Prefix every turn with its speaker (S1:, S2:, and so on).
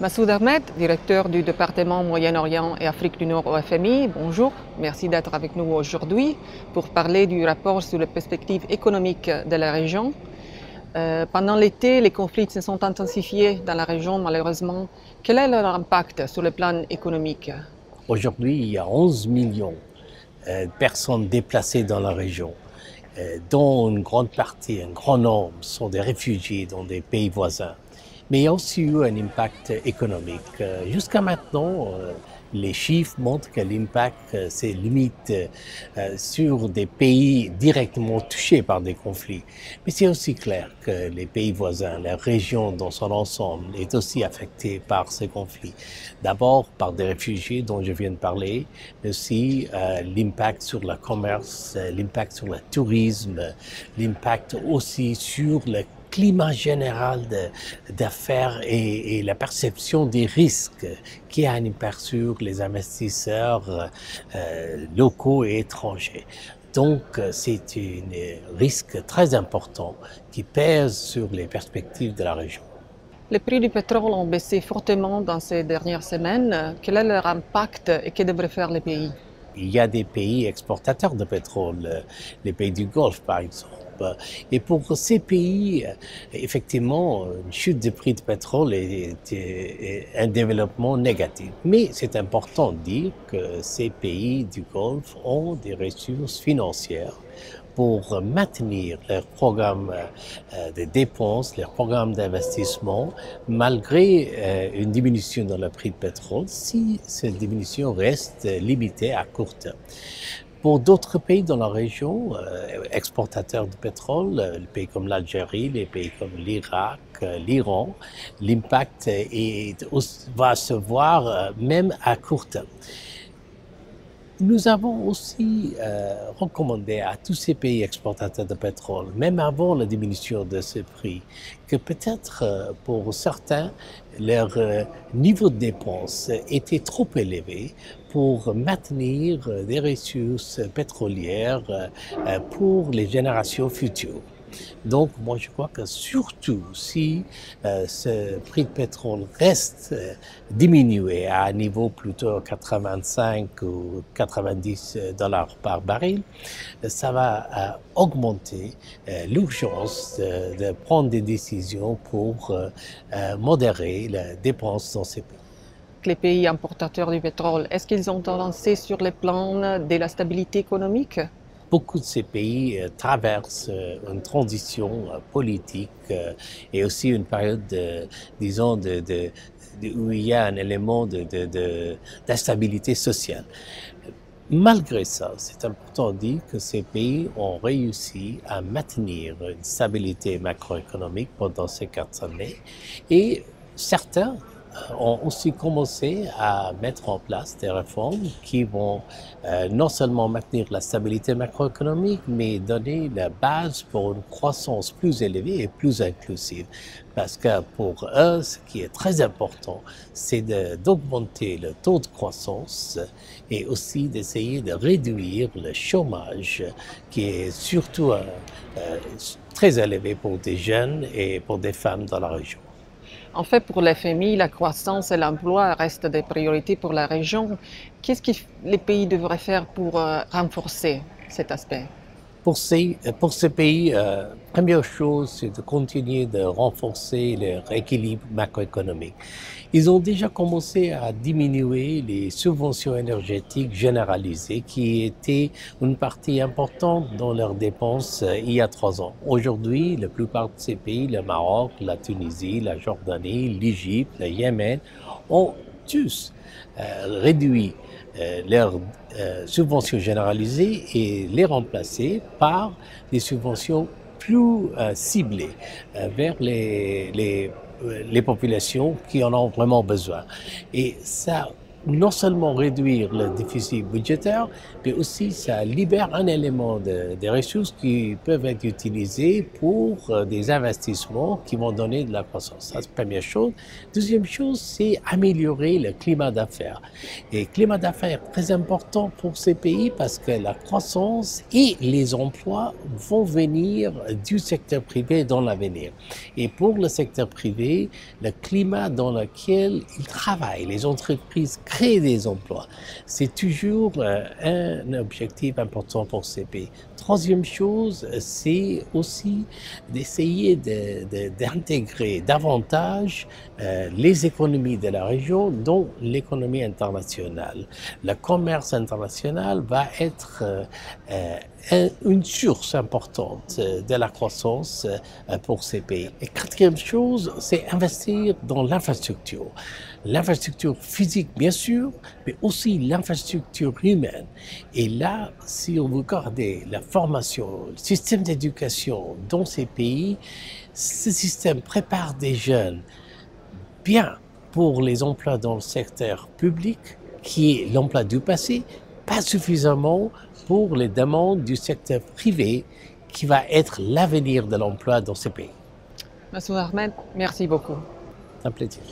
S1: Massoud Ahmed, directeur du département Moyen-Orient et Afrique du Nord au FMI, bonjour. Merci d'être avec nous aujourd'hui pour parler du rapport sur les perspectives économiques de la région. Pendant l'été, les conflits se sont intensifiés dans la région, malheureusement. Quel est leur impact sur le plan économique?
S2: Aujourd'hui, il y a 11 millions de personnes déplacées dans la région, dont une grande partie, un grand nombre, sont des réfugiés dans des pays voisins. Mais il y a aussi eu un impact économique. Jusqu'à maintenant, les chiffres montrent que l'impact se limite sur des pays directement touchés par des conflits. Mais c'est aussi clair que les pays voisins, la région dans son ensemble est aussi affectée par ces conflits. D'abord par des réfugiés dont je viens de parler, mais aussi l'impact sur le commerce, l'impact sur le tourisme, l'impact aussi sur le climat général d'affaires et la perception des risques qui a un impact sur les investisseurs locaux et étrangers. Donc, c'est un risque très important qui pèse sur les perspectives de la région.
S1: Les prix du pétrole ont baissé fortement dans ces dernières semaines. Quel est leur impact et que devraient faire les pays?
S2: Il y a des pays exportateurs de pétrole, les pays du Golfe par exemple. Et pour ces pays, effectivement, une chute du prix du pétrole est un développement négatif. Mais c'est important de dire que ces pays du Golfe ont des ressources financières pour maintenir leur programme de dépenses, leur programme d'investissement, malgré une diminution dans le prix du pétrole, si cette diminution reste limitée à court terme. Pour d'autres pays dans la région, exportateurs de pétrole, les pays comme l'Algérie, les pays comme l'Irak, l'Iran, l'impact va se voir même à court terme. Nous avons aussi recommandé à tous ces pays exportateurs de pétrole, même avant la diminution de ce prix, que peut-être pour certains, leur niveau de dépenses était trop élevé pour maintenir des ressources pétrolières pour les générations futures. Donc, moi, je crois que surtout si ce prix de pétrole reste diminué à un niveau plutôt 85 ou 90 dollars par baril, ça va augmenter l'urgence de prendre des décisions pour modérer la dépense dans ces pays.
S1: Les pays importateurs du pétrole, est-ce qu'ils ont avancé sur le plan de la stabilité économique?
S2: Beaucoup de ces pays traversent une transition politique et aussi une période, disons, où il y a un élément d'instabilité sociale. Malgré ça, c'est important de dire que ces pays ont réussi à maintenir une stabilité macroéconomique pendant ces 4 années et certains ont aussi commencé à mettre en place des réformes qui vont non seulement maintenir la stabilité macroéconomique, mais donner la base pour une croissance plus élevée et plus inclusive. Parce que pour eux, ce qui est très important, c'est d'augmenter le taux de croissance et aussi d'essayer de réduire le chômage qui est surtout très élevé pour des jeunes et pour des femmes dans la région.
S1: En fait, pour les FMI, la croissance et l'emploi restent des priorités pour la région. Qu'est-ce que les pays devraient faire pour renforcer cet aspect?
S2: Pour ces pays, première chose, c'est de continuer de renforcer leur équilibre macroéconomique. Ils ont déjà commencé à diminuer les subventions énergétiques généralisées qui étaient une partie importante dans leurs dépenses il y a 3 ans. Aujourd'hui, la plupart de ces pays, le Maroc, la Tunisie, la Jordanie, l'Égypte, le Yémen, ont tous réduit leurs subventions généralisées et les remplacer par des subventions plus ciblées vers les populations qui en ont vraiment besoin. Et ça non seulement réduire le déficit budgétaire, mais aussi ça libère un élément des ressources qui peuvent être utilisées pour des investissements qui vont donner de la croissance. Ça, c'est la première chose. Deuxième chose, c'est améliorer le climat d'affaires. Et le climat d'affaires est très important pour ces pays parce que la croissance et les emplois vont venir du secteur privé dans l'avenir. Et pour le secteur privé, le climat dans lequel ils travaillent, les entreprises créent des emplois, c'est toujours un objectif important pour ces pays. Troisième chose, c'est aussi d'essayer d'intégrer davantage les économies de la région dans l'économie internationale. Le commerce international va être une source importante de la croissance pour ces pays. Et quatrième chose, c'est investir dans l'infrastructure. L'infrastructure physique, bien sûr, mais aussi l'infrastructure humaine. Et là, si on regardait la formation, le système d'éducation dans ces pays, ce système prépare des jeunes bien pour les emplois dans le secteur public, qui est l'emploi du passé, pas suffisamment pour les demandes du secteur privé, qui va être l'avenir de l'emploi dans ces pays.
S1: Massoud Ahmed, merci beaucoup.
S2: C'est un plaisir.